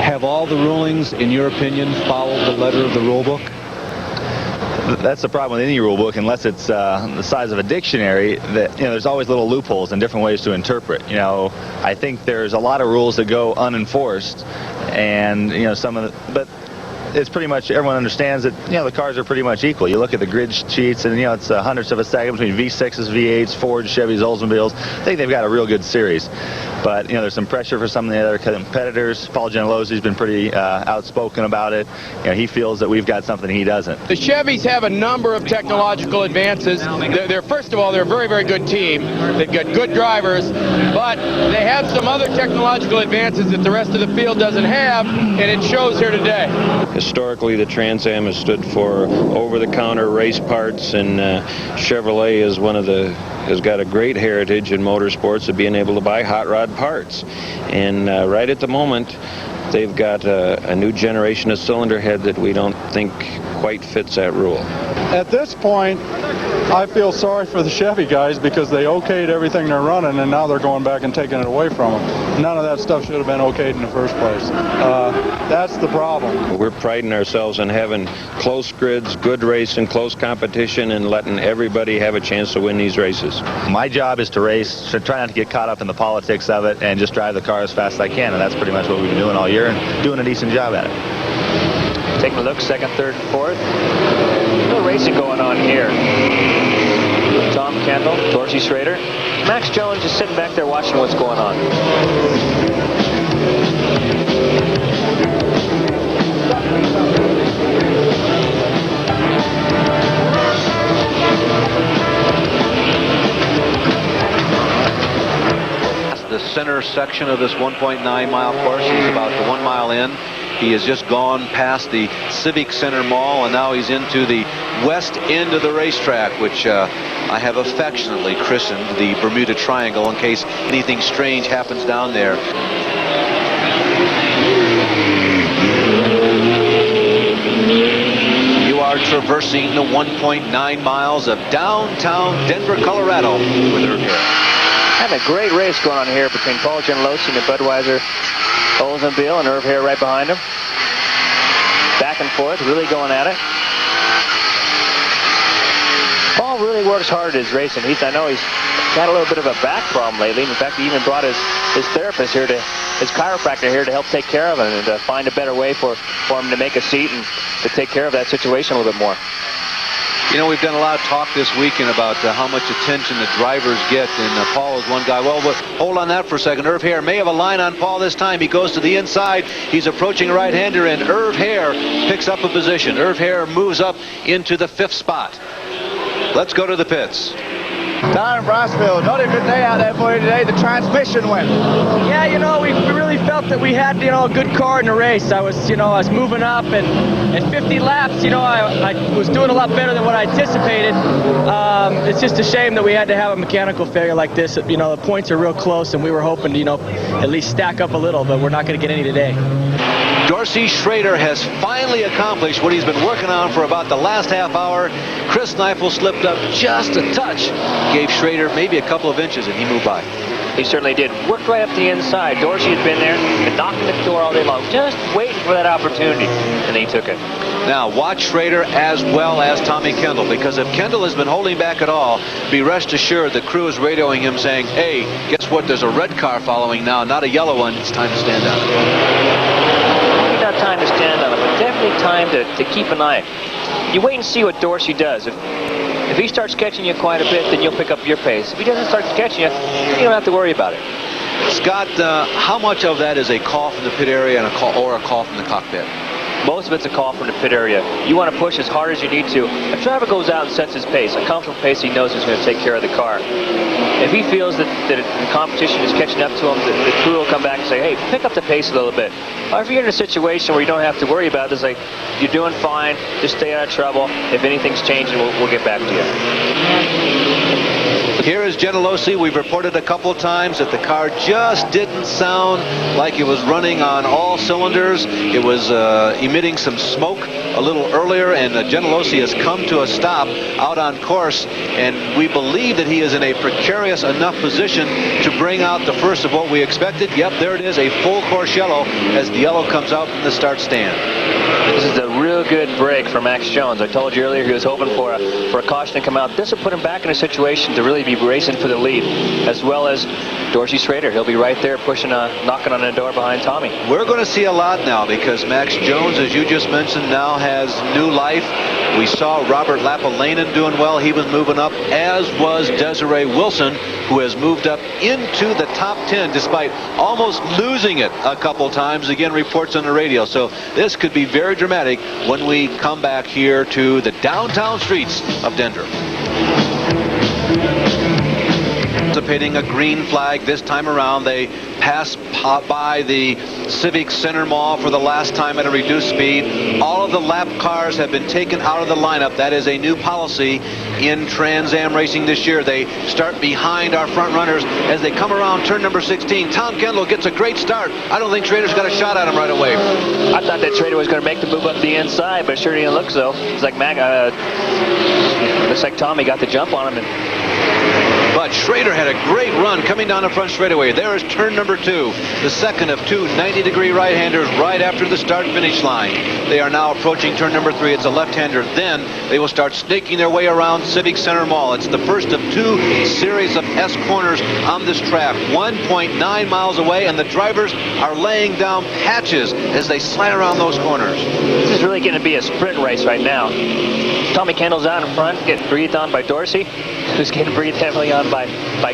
Have all the rulings, in your opinion, followed the letter of the rule book? That's the problem with any rule book, unless it's the size of a dictionary, that, you know, there's always little loopholes and different ways to interpret. You know, I think there's a lot of rules that go unenforced, and, you know, some of the, but it's pretty much, everyone understands that, you know, the cars are pretty much equal. You look at the grid sheets and, you know, it's hundredths of a second between V6s, V8s, Fords, Chevys, Oldsmobiles. I think they've got a real good series. But, you know, there's some pressure for some of the other competitors. Paul Gentilosi's been pretty outspoken about it. You know, he feels that we've got something he doesn't. The Chevys have a number of technological advances. They're first of all, they're a very, very good team. They've got good drivers, but they have some other technological advances that the rest of the field doesn't have, and it shows here today. Historically, the Trans Am has stood for over-the-counter race parts, and Chevrolet is has got a great heritage in motorsports of being able to buy hot rod parts. And right at the moment, they've got a new generation of cylinder head that we don't think quite fits that rule. At this point, I feel sorry for the Chevy guys because they okayed everything they're running, and now they're going back and taking it away from them. None of that stuff should have been okayed in the first place. That's the problem. We're priding ourselves on having close grids, good racing, close competition, and letting everybody have a chance to win these races. My job is to race, to try not to get caught up in the politics of it, and just drive the car as fast as I can, and that's pretty much what we've been doing all year, and doing a decent job at it. Taking a look, second, third, and fourth. A little racing going on here. Tom Kendall, Dorsey Schrader. Max Jones is sitting back there watching what's going on. The center section of this 1.9-mile course. He's about 1 mile in. He has just gone past the Civic Center Mall, and now he's into the west end of the racetrack, which I have affectionately christened the Bermuda Triangle in case anything strange happens down there. You are traversing the 1.9 miles of downtown Denver, Colorado with Irv Hare. Having a great race going on here between Paul Gentilossi and the Budweiser Oldsmobile, and Irv Hare right behind him. Back and forth, really going at it. Paul really works hard at his racing. I know he's got a little bit of a back problem lately. In fact, he even brought his therapist here, his chiropractor here, to help take care of him and to find a better way for him to make a seat and to take care of that situation a little bit more. You know, we've done a lot of talk this weekend about how much attention the drivers get, and Paul is one guy. Well, but hold on that for a second. Irv Hare may have a line on Paul this time. He goes to the inside. He's approaching a right-hander, and Irv Hare picks up a position. Irv Hare moves up into the 5th spot. Let's go to the pits. Don Brosville, not a good day out there for you today. The transmission went. Yeah, you know, we really felt that we had, you know, a good car in the race. I was moving up, and at 50 laps, you know, I was doing a lot better than what I anticipated. It's just a shame that we had to have a mechanical failure like this. You know, the points are real close, and we were hoping to, you know, at least stack up a little, but we're not going to get any today. Dorsey Schrader has finally accomplished what he's been working on for about the last half hour. Chris Neifel slipped up just a touch, gave Schrader maybe a couple of inches, and he moved by. He certainly did. Worked right up the inside. Dorsey had been there and knocking the door all day long, just waiting for that opportunity, and he took it. Now, watch Schrader as well as Tommy Kendall, because if Kendall has been holding back at all, be rest assured the crew is radioing him saying, hey, guess what? There's a red car following now, not a yellow one. It's time to stand down. Not time to stand on it, but definitely time to keep an eye. You wait and see what Dorsey does. If he starts catching you quite a bit, then you'll pick up your pace. If he doesn't start catching you, you don't have to worry about it. Scott, how much of that is a call from the pit area and a call from the cockpit? Most of it's a call from the pit area. You want to push as hard as you need to. If driver goes out and sets his pace, a comfortable pace, he knows he's going to take care of the car. If he feels that the competition is catching up to him, the crew will come back and say, hey, pick up the pace a little bit. Or if you're in a situation where you don't have to worry about it, it's like, you're doing fine, just stay out of trouble. If anything's changing, we'll get back to you. Here is Gentilossi. We've reported a couple of times that the car just didn't sound like it was running on all cylinders. It was emitting some smoke a little earlier, and Gentilossi has come to a stop out on course, and we believe that he is in a precarious enough position to bring out the first of what we expected. Yep, there it is, a full course yellow as the yellow comes out from the start stand. This is a real good break for Max Jones. I told you earlier he was hoping for a caution to come out. This will put him back in a situation to really be racing for the lead, as well as Dorsey Schrader. He'll be right there pushing, knocking on the door behind Tommy. We're going to see a lot now because Max Jones, as you just mentioned, now has new life. We saw Robert Lapalainen doing well. He was moving up, as was Desiree Wilson, who has moved up into the top 10 despite almost losing it a couple times. Again, reports on the radio. So this could be very dramatic when we come back here to the downtown streets of Denver. Anticipating a green flag this time around. They pass by the Civic Center Mall for the last time at a reduced speed. All of the lap cars have been taken out of the lineup. That is a new policy in Trans Am racing this year. They start behind our front runners as they come around turn number 16. Tom Kendall gets a great start. I don't think Schrader's got a shot at him right away. I thought that Schrader was going to make the move up the inside, but it sure didn't look so. It's like looks like Tommy got the jump on him. But Schrader had a great run coming down the front straightaway. There is turn number 2, the second of two 90-degree right-handers right after the start-finish line. They are now approaching turn number 3. It's a left-hander. Then they will start snaking their way around Civic Center Mall. It's the first of 2 series of S corners on this track, 1.9 miles away, and the drivers are laying down patches as they slide around those corners. This is really going to be a sprint race right now. Tommy Kendall's out in front, getting breathed on by Dorsey, who's getting breathed heavily on by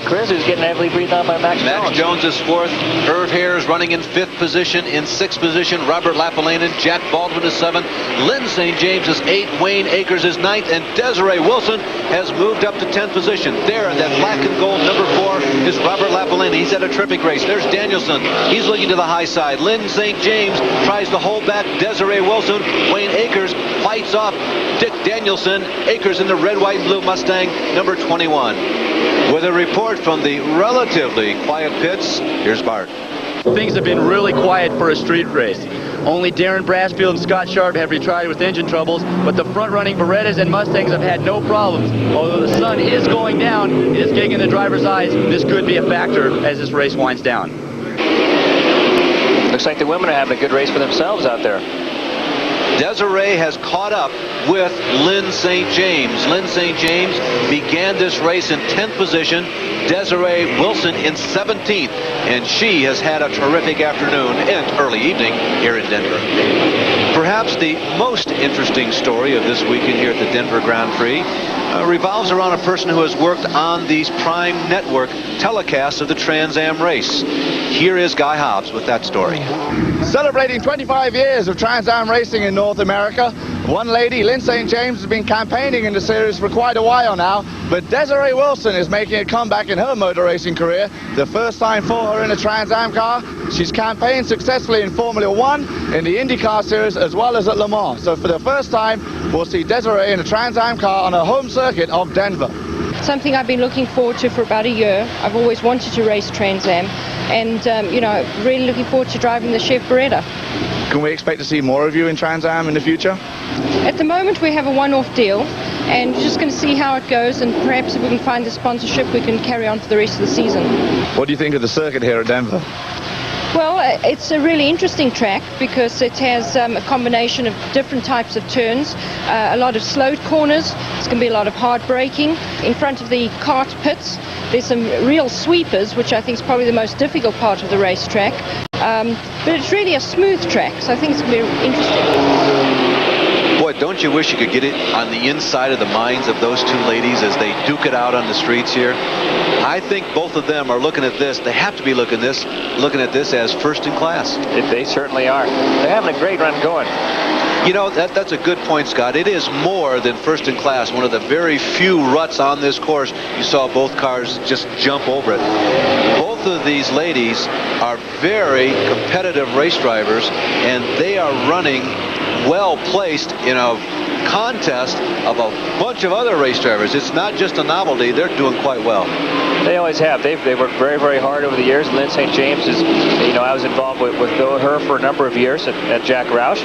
Chris, who's getting heavily breathed on by Max Jones. Max Jones is 4th. Irv Hare is running in 5th position. In 6th position, Robert Lapalainen. Jack Baldwin is 7th. Lynn St. James is 8th. Wayne Akers is 9th. And Desiree Wilson has moved up to 10th position. There in that black and gold number 4 is Robert Lapalainen. He's had a terrific race. There's Danielson. He's looking to the high side. Lynn St. James tries to hold back Desiree Wilson. Wayne Akers fights off Dick Danielson. Akers in the red, white, and blue Mustang, number 21. With a report from the relatively quiet pits, here's Bart. Things have been really quiet for a street race. Only Darren Brasfield and Scott Sharp have retried with engine troubles, but the front-running Berettas and Mustangs have had no problems. Although the sun is going down, it is getting in the driver's eyes. This could be a factor as this race winds down. Looks like the women are having a good race for themselves out there. Desiree has caught up with Lynn St. James. Lynn St. James began this race in 10th position. Desiree Wilson in 17th. And she has had a terrific afternoon and early evening here in Denver. Perhaps the most interesting story of this weekend here at the Denver Grand Prix revolves around a person who has worked on these Prime Network telecasts of the Trans Am race. Here is Guy Hobbs with that story. Celebrating 25 years of Trans Am racing in North America, one lady, Lynn St. James, has been campaigning in the series for quite a while now, but Desiree Wilson is making a comeback in her motor racing career. The first time for her in a Trans Am car. She's campaigned successfully in Formula One, in the IndyCar series, as well as at Le Mans. So for the first time, we'll see Desiree in a Trans Am car on her home circuit of Denver. Something I've been looking forward to for about a year. I've always wanted to race Trans Am, and really looking forward to driving the Chevy Beretta. Can we expect to see more of you in Trans Am in the future? At the moment we have a one-off deal, and just going to see how it goes, and perhaps if we can find the sponsorship we can carry on for the rest of the season. What do you think of the circuit here at Denver? Well, it's a really interesting track because it has a combination of different types of turns, a lot of slowed corners. There's going to be a lot of hard braking. In front of the kart pits, there's some real sweepers, which I think is probably the most difficult part of the racetrack. But it's really a smooth track, so I think it's going to be interesting. Boy, don't you wish you could get it on the inside of the minds of those two ladies as they duke it out on the streets here? I think both of them are looking at this. They have to be looking at this as first in class. They certainly are. They're having a great run going. You know, that's a good point, Scott. It is more than first in class. One of the very few ruts on this course, you saw both cars just jump over it. Both of these ladies are very competitive race drivers, and they are running well placed in a contest of a bunch of other race drivers. It's not just a novelty. They're doing quite well. They always have. They've worked very, very hard over the years. Lynn St. James is, I was involved with her for a number of years at Jack Roush.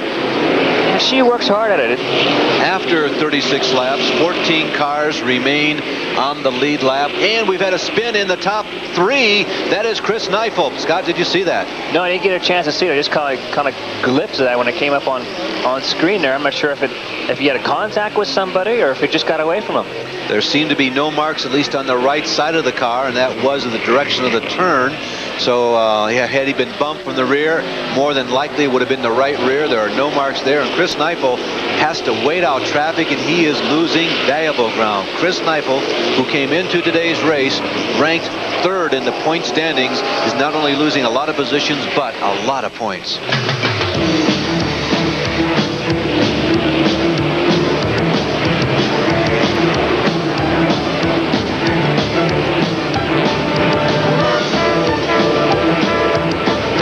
she works hard at it. After 36 laps, 14 cars remain on the lead lap, and we've had a spin in the top 3. That is Chris Neifel. Scott, did you see that? No, I didn't get a chance to see it. I just kind of glimpsed of that when it came up on screen there. I'm not sure if he had a contact with somebody or if it just got away from him. There seemed to be no marks, at least on the right side of the car, and that was in the direction of the turn. So had he been bumped from the rear, more than likely it would have been the right rear. There are no marks there, and Chris Neifel has to wait out traffic, and he is losing valuable ground. Chris Neifel, who came into today's race ranked 3rd in the point standings, is not only losing a lot of positions, but a lot of points.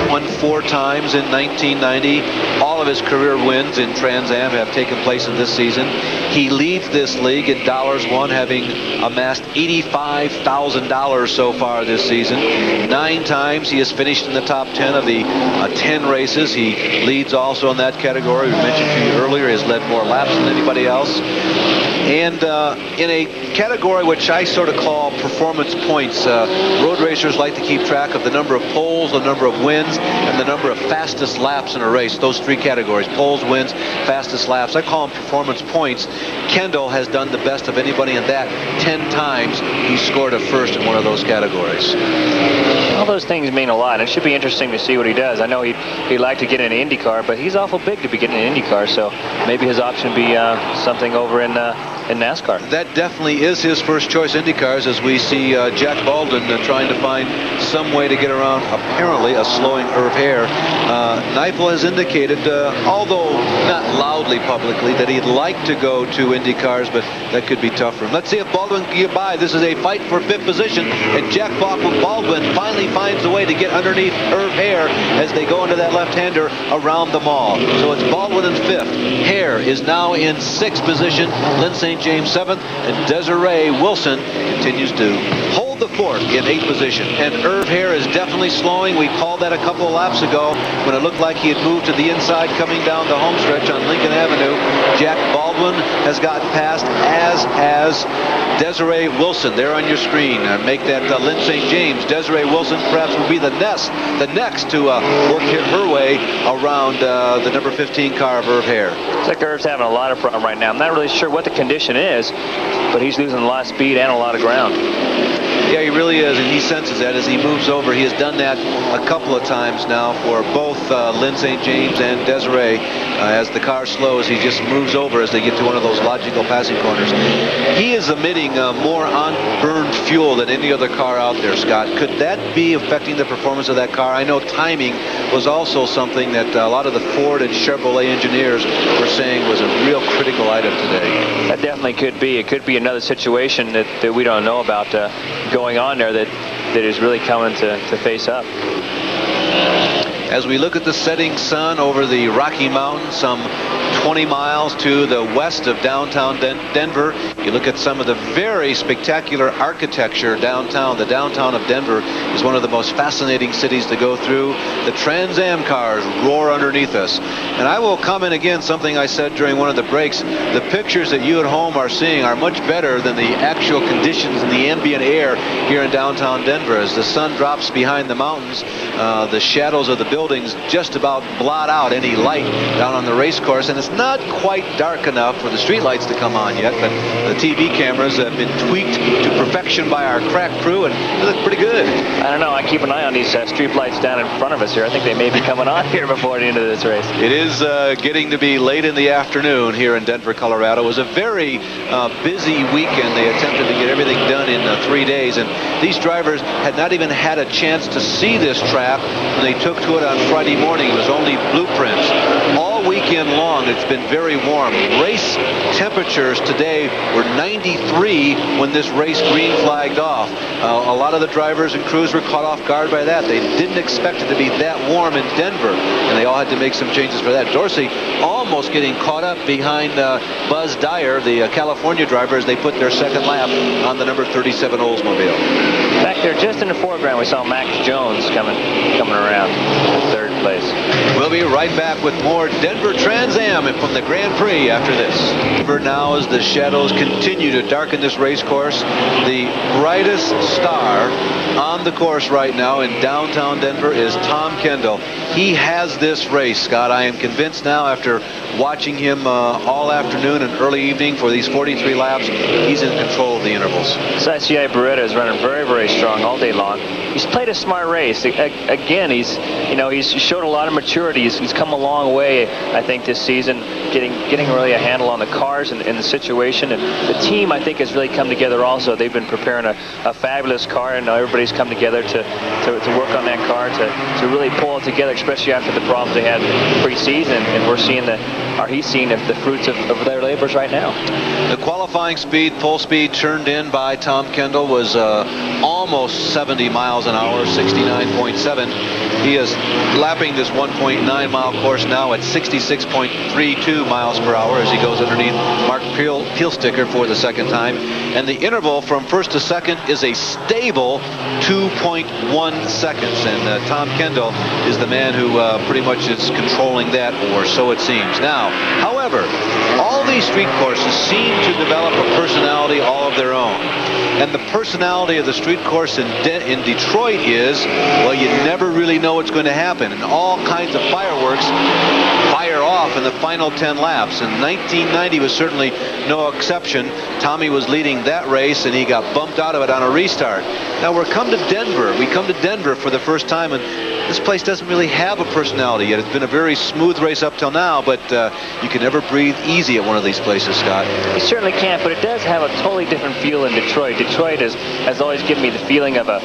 Won 4 times in 1990. All of his career wins in Trans Am have taken place in this season. He leads this league in dollars won, having amassed $85,000 so far this season. 9 times he has finished in the top 10 of the 10 races. He leads also in that category. We mentioned to you earlier, he has led more laps than anybody else. And in a category which I sort of call performance points, road racers like to keep track of the number of poles, the number of wins, and the number of fastest laps in a race. Those 3 categories: poles, wins, fastest laps. I call them performance points. Kendall has done the best of anybody in that. 10 times he scored a first in one of those categories. All those things mean a lot. It should be interesting to see what he does. I know he'd like to get in an IndyCar, but he's awful big to be getting an IndyCar, so maybe his option be something over in NASCAR. That definitely is his first choice IndyCars, as we see Jack Baldwin trying to find some way to get around apparently a slowing Irv Hare. Neifel has indicated, although not loudly publicly, that he'd like to go to IndyCars, but that could be tough for him. Let's see if Baldwin can get by. This is a fight for 5th position, and Jack Baldwin finally finds a way to get underneath Irv Hare as they go into that left-hander around the mall. So it's Baldwin in 5th. Hare is now in 6th position. Lynn St. James 7th, and Desiree Wilson continues to hold the fort in 8th position. And Irv Hare is definitely slowing. We called that a couple of laps ago when it looked like he had moved to the inside coming down the home stretch on Lincoln Avenue. Jack Baldwin has gotten past, as has Desiree Wilson. There on your screen. Make that Lynn St. James. Desiree Wilson perhaps will be the next to work her way around the number 15 car of Irv Hare. It's like Irv's having a lot of problem right now. I'm not really sure what the condition is, but he's losing a lot of speed and a lot of ground. Yeah, he really is, and he senses that as he moves over. He has done that a couple of times now for both Lynn St. James and Desiree. As the car slows, he just moves over as they get to one of those logical passing corners. He is emitting more on-burned fuel than any other car out there, Scott. Could that be affecting the performance of that car? I know timing was also something that a lot of the Ford and Chevrolet engineers were saying was a real critical item today. That definitely could be. It could be another situation that we don't know about going on there that is really coming to face up. As we look at the setting sun over the Rocky Mountains, some 20 miles to the west of downtown Denver, you look at some of the very spectacular architecture downtown. The downtown of Denver is one of the most fascinating cities to go through. The Trans Am cars roar underneath us. And I will comment again something I said during one of the breaks. The pictures that you at home are seeing are much better than the actual conditions in the ambient air here in downtown Denver. As the sun drops behind the mountains, the shadows of the buildings just about blot out any light down on the race course, and it's not quite dark enough for the street lights to come on yet, but the TV cameras have been tweaked to perfection by our crack crew, and they look pretty good. I don't know. I keep an eye on these street lights down in front of us here. I think they may be coming on here before the end of this race. It is getting to be late in the afternoon here in Denver, Colorado. It was a very busy weekend. They attempted to get everything done in 3 days, and these drivers had not even had a chance to see this track when they took to it on Friday morning. It was only blueprints. All weekend long, it's been very warm. Race temperatures today were 93 when this race green flagged off. A lot of the drivers and crews were caught off guard by that. They didn't expect it to be that warm in Denver, and they all had to make some changes for that. Dorsey almost getting caught up behind Buzz Dyer, the California driver, as they put their second lap on the number 37 Oldsmobile. Back there, just in the foreground, we saw Max Jones coming around in 3rd place. We'll be be right back with more Denver Trans Am from the Grand Prix after this. Denver now, as the shadows continue to darken this race course, the brightest star on the course right now in downtown Denver is Tom Kendall. He has this race, Scott. I am convinced now, after watching him all afternoon and early evening for these 43 laps, he's in control of the intervals. SCCA Beretta is running very, very strong all day long. He's played a smart race. Again, he's showed a lot of maturity. He's come a long way, I think, this season, getting really a handle on the cars and the situation. And the team, I think, has really come together also. They've been preparing a fabulous car, and everybody's come together to work on that car, to really pull it together, especially after the problems they had pre-season. And we're seeing he's seeing the fruits of their labors right now. The qualifying speed, full speed, turned in by Tom Kendall was almost 70 miles an hour, 69.7. He is lapping this 1.9 mile course now at 66.32 miles per hour as he goes underneath Mark Peelsticker for the second time. And the interval from first to second is a stable 2.1 seconds. And Tom Kendall is the man who pretty much is controlling that, or so it seems. Now, however, all these street courses seem to develop a personality all of their own. And the personality of the street course in Detroit is, well, you never really know what's going to happen. And all kinds of fireworks fire off in the final 10 laps. And 1990 was certainly no exception. Tommy was leading that race, and he got bumped out of it on a restart. Now, we come to Denver for the first time, and this place doesn't really have a personality yet. It's been a very smooth race up till now, but you can never breathe easy at one of these places, Scott. You certainly can't, but it does have a totally different feel in Detroit. Detroit has always given me the feeling of a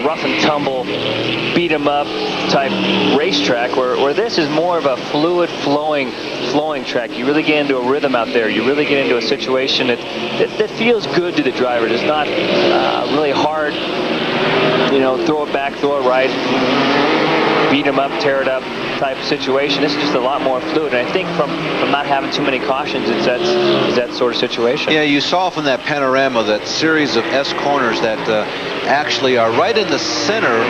rough and tumble, beat 'em up type racetrack, where this is more of a fluid, flowing track. You really get into a rhythm out there. You really get into a situation that feels good to the driver. It's not really hard, throw it back, throw it right, beat 'em up, tear it up type situation. This is just a lot more fluid, and I think from not having too many cautions, it's that sort of situation. Yeah, you saw from that panorama that series of S corners that actually are right in the center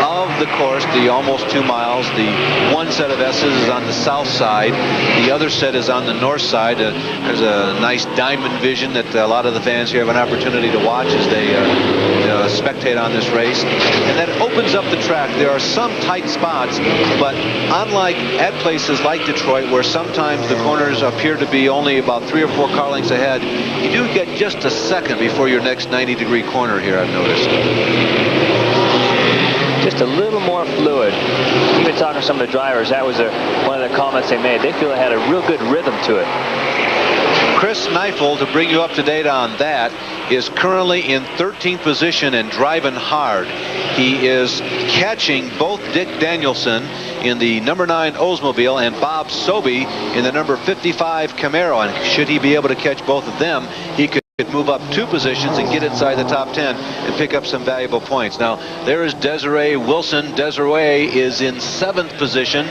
of the course, the almost 2 miles. The one set of S's is on the south side. The other set is on the north side. There's a nice diamond vision that a lot of the fans here have an opportunity to watch as they spectate on this race. And that opens up the track. There are some tight spots, but unlike at places like Detroit, where sometimes the corners appear to be only about 3 or 4 car lengths ahead, you do get just a second before your next 90-degree corner here, I've noticed. Just a little more fluid. Even talking to some of the drivers, that was one of the comments they made. They feel it had a real good rhythm to it. Chris Neifel, to bring you up to date on that, is currently in 13th position and driving hard. He is catching both Dick Danielson in the number 9 Oldsmobile and Bob Sobey in the number 55 Camaro. And should he be able to catch both of them, he could move up 2 positions and get inside the top 10 and pick up some valuable points. Now, there is Desiree Wilson. Desiree is in 7th position.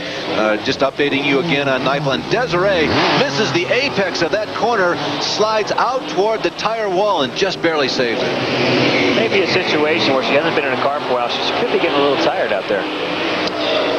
Just updating you again on Neifel. And Desiree misses the apex of that corner, slides out toward the tire wall, and just barely saves it. Maybe a situation where she hasn't been in a car for a while. She could be getting a little tired out there.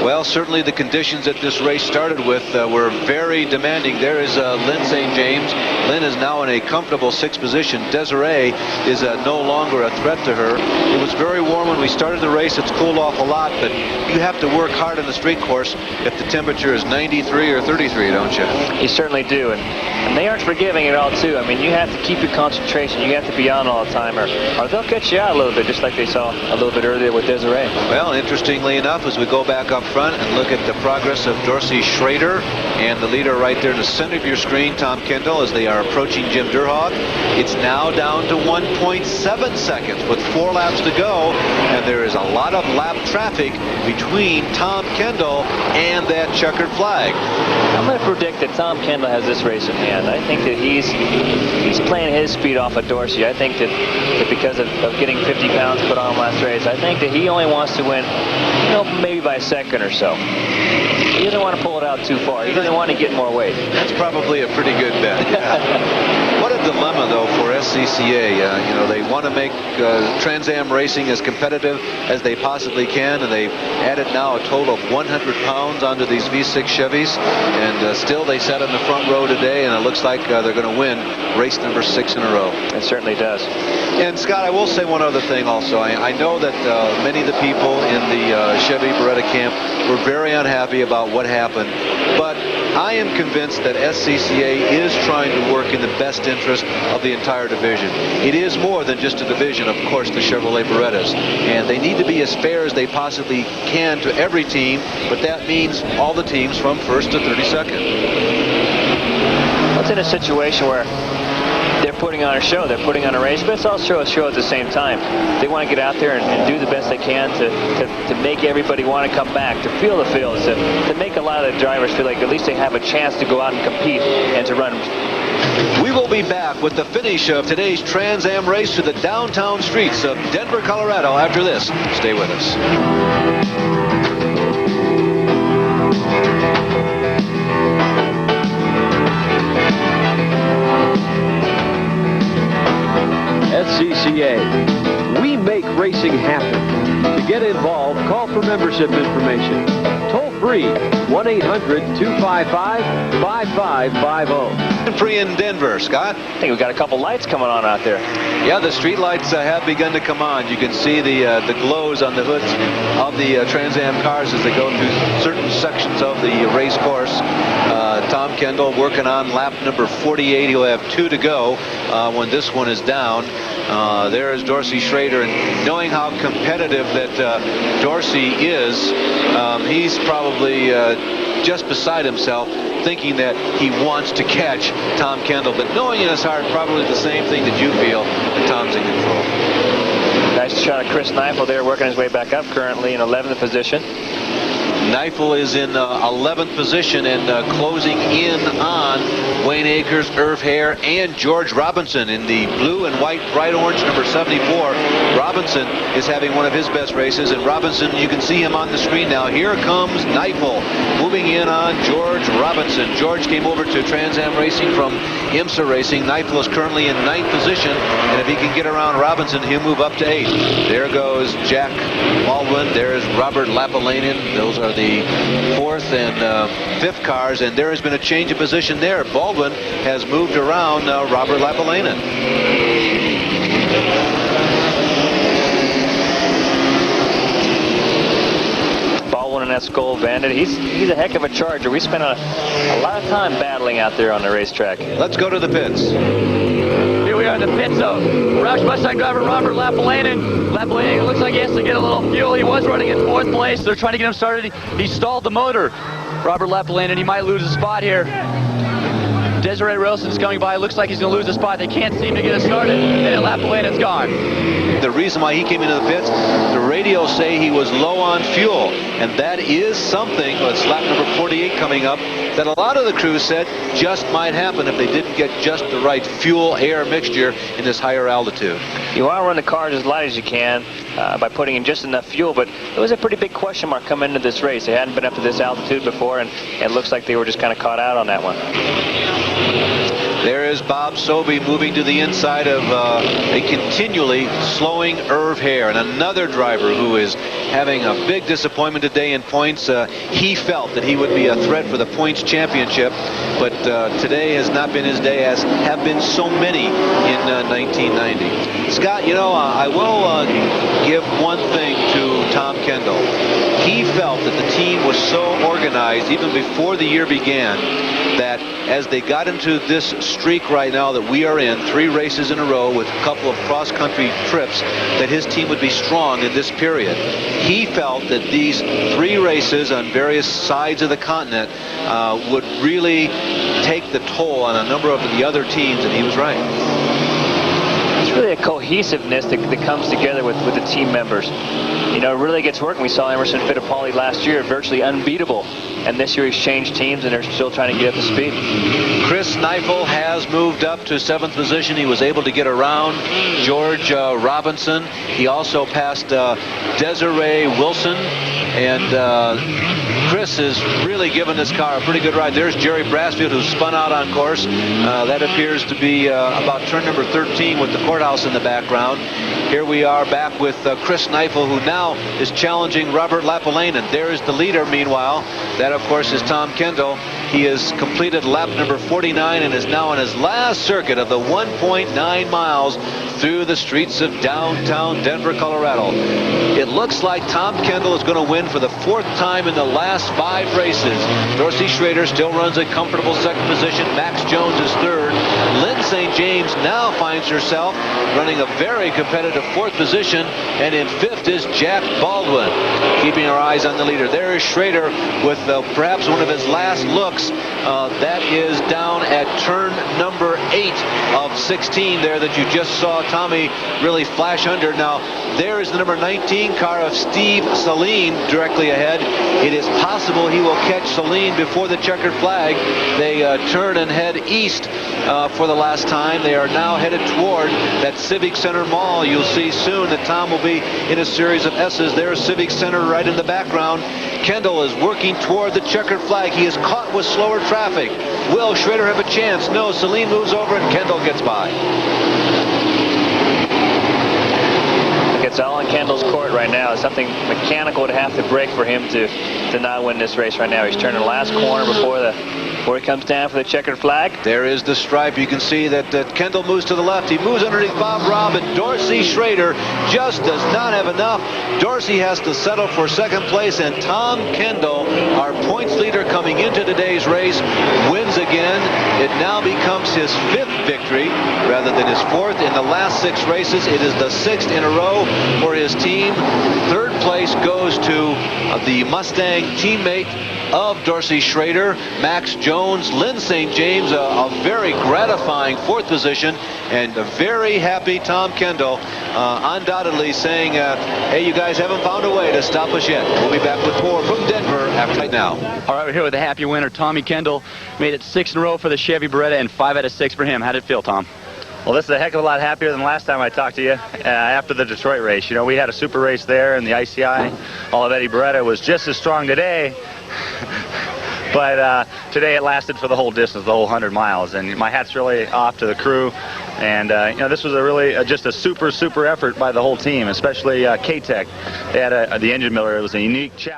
Well, certainly the conditions that this race started with were very demanding. There is Lynn St. James. Lynn is now in a comfortable 6th position. Desiree is no longer a threat to her. It was very warm when we started the race. It's cooled off a lot, but you have to work hard on the street course if the temperature is 93 or 33, don't you? You certainly do, and they aren't forgiving at all, too. I mean, you have to keep your concentration. You have to be on all the time, or they'll catch you out a little bit, just like they saw a little bit earlier with Desiree. Well, interestingly enough, as we go back up front and look at the progress of Dorsey Schrader and the leader right there in the center of your screen, Tom Kendall, as they are approaching Jim Durhog, it's now down to 1.7 seconds with 4 laps to go, and there is a lot of lap traffic between Tom Kendall and that checkered flag. I'm going to predict that Tom Kendall has this race in hand. I think that he's playing his speed off of Dorsey. I think that because of getting 50 pounds put on last race, I think that he only wants to win, maybe by a second or so. He doesn't want want to pull it out too far. He doesn't want to get more weight. That's probably a pretty good bet. Yeah. What a dilemma, though, for SCCA. You know, they want to make Trans Am racing as competitive as they possibly can, and they've added now a total of 100 pounds onto these V6 Chevys, and still they sat in the front row today, and it looks like they're going to win race number 6 in a row. It certainly does. And Scott, I will say one other thing also. I know that many of the people in the Chevy Beretta camp were very unhappy about what happened, but I am convinced that SCCA is trying to work in the best interest of the entire division. It is more than just a division, of course, the Chevrolet Berettas, and they need to be as fair as they possibly can to every team, but that means all the teams from 1st to 32nd. It's in a situation where they're putting on a show, they're putting on a race, but it's also a show at the same time. They want to get out there and do the best they can to make everybody want to come back, to feel the field, to make a lot of the drivers feel like at least they have a chance to go out and compete and to run. We will be back with the finish of today's Trans Am race to the downtown streets of Denver, Colorado after this. Stay with us. SCCA. We make racing happen. To get involved, call for membership information. Toll free, 1-800-255-5550. Prix in Denver, Scott. I think we've got a couple lights coming on out there. Yeah, the street lights have begun to come on. You can see the glows on the hoods of the Trans Am cars as they go through certain sections of the race course. Tom Kendall working on lap number 48. He'll have 2 to go when this one is down. There is Dorsey Schrader, and knowing how competitive that Dorsey is, he's probably just beside himself, thinking that he wants to catch Tom Kendall, but knowing in his heart probably the same thing that you feel, that Tom's in control. Nice shot of Chris Neifel there, working his way back up, currently in 11th position. Neifel is in 11th position and closing in on Wayne Akers, Irv Hare, and George Robinson in the blue and white bright orange number 74. Robinson is having one of his best races, and Robinson, you can see him on the screen now. Here comes Neifel moving in on George Robinson. George came over to Trans Am Racing from IMSA Racing. Neifel is currently in 9th position, and if he can get around Robinson, he'll move up to 8th. There goes Jack Baldwin. There's Robert Lapalainen. Those are the 4th and 5th cars, and there has been a change of position there. Baldwin has moved around Robert Lapalainen. Baldwin in that Skull Bandit. He's a heck of a charger. We spent a lot of time battling out there on the racetrack. Let's go to the pits. Here we are in the pit zone. Roush Mustang driver Robert Lapalainen. Lapalainen looks like he has to get a little fuel. He was running in 4th place. They're trying to get him started. He stalled the motor. Robert Lapalainen, he might lose a spot here. Desiree Wilson's coming by. Looks like he's going to lose a spot. They can't seem to get it started. And Lapalainen's gone. The reason why he came into the pits, the radios say he was low on fuel. And that is something, it's lap number 48 coming up, that a lot of the crew said just might happen if they didn't get just the right fuel-air mixture in this higher altitude. You want to run the cars as light as you can by putting in just enough fuel, but it was a pretty big question mark coming into this race. They hadn't been up to this altitude before, and it looks like they were just kind of caught out on that one. There is Bob Sobey moving to the inside of a continually slowing Irv Hare, and another driver who is having a big disappointment today in points. He felt that he would be a threat for the points championship, but today has not been his day, as have been so many in 1990. Scott, you know, I will give one thing to Tom Kendall. He felt that the team was so organized even before the year began that as they got into this streak right now that we are in, 3 races in a row with a couple of cross-country trips, that his team would be strong in this period. He felt that these 3 races on various sides of the continent would really take the toll on a number of the other teams, and he was right. It's really a cohesiveness that comes together with the team members. You know, it really gets working. We saw Emerson Fittipaldi last year, virtually unbeatable. And this year he's changed teams, and they're still trying to get up to speed. Chris Neifel has moved up to 7th position. He was able to get around George Robinson. He also passed Desiree Wilson. And Chris is really giving this car a pretty good ride. There's Jerry Brasfield, who spun out on course. That appears to be about turn number 13 with the courthouse in the background. Here we are back with Chris Neifel, who now is challenging Robert Lapalainen. There is the leader, meanwhile. That, of course, is Tom Kendall. He has completed lap number 49 and is now on his last circuit of the 1.9 miles through the streets of downtown Denver, Colorado. It looks like Tom Kendall is going to win for the 4th time in the last 5 races. Dorsey Schrader still runs a comfortable 2nd position. Max Jones is 3rd. Lynn St. James now finds herself running a very competitive 4th position, and in 5th is Jack Baldwin. Keeping our eyes on the leader. There is Schrader with perhaps one of his last looks. That is down at turn number 8 of 16 there that you just saw Tommy really flash under. Now, there is the number 19 car of Steve Saleen directly ahead. It is possible he will catch Saleen before the checkered flag. They turn and head east for the last time. They are now headed toward that Civic Center Mall. You'll see soon that Tom will be in a series of S's. There's Civic Center right in the background. Kendall is working toward the checkered flag. He is caught with slower traffic. Will Schrader have a chance? No, Saleen moves over and Kendall gets by. It's all in Kendall's court right now. Something mechanical would have to break for him to not win this race right now. He's turning the last corner before he comes down for the checkered flag. There is the stripe. You can see that Kendall moves to the left. He moves underneath Bob Robb, and Dorsey Schrader just does not have enough. Dorsey has to settle for 2nd place, and Tom Kendall, our points leader coming into today's race, wins again. It now becomes his 5th victory rather than his 4th in the last 6 races. It is the 6th in a row for his team. 3rd place goes to the Mustang teammate of Dorsey Schrader, Max Jones. Lynn St. James, a very gratifying 4th position, and a very happy Tom Kendall, undoubtedly saying, hey, you guys haven't found a way to stop us yet. We'll be back with more from Denver after right now. All right, we're here with the happy winner, Tommy Kendall. Made it 6 in a row for the Chevy Beretta and 5 out of 6 for him. How did it feel, Tom? Well, this is a heck of a lot happier than last time I talked to you after the Detroit race. You know, we had a super race there, and the ICI Olivetti Beretta was just as strong today. But today it lasted for the whole distance, the whole 100 miles. And my hat's really off to the crew. And, you know, this was a really just a super effort by the whole team, especially K-Tech. They had the engine miller. It was a unique challenge.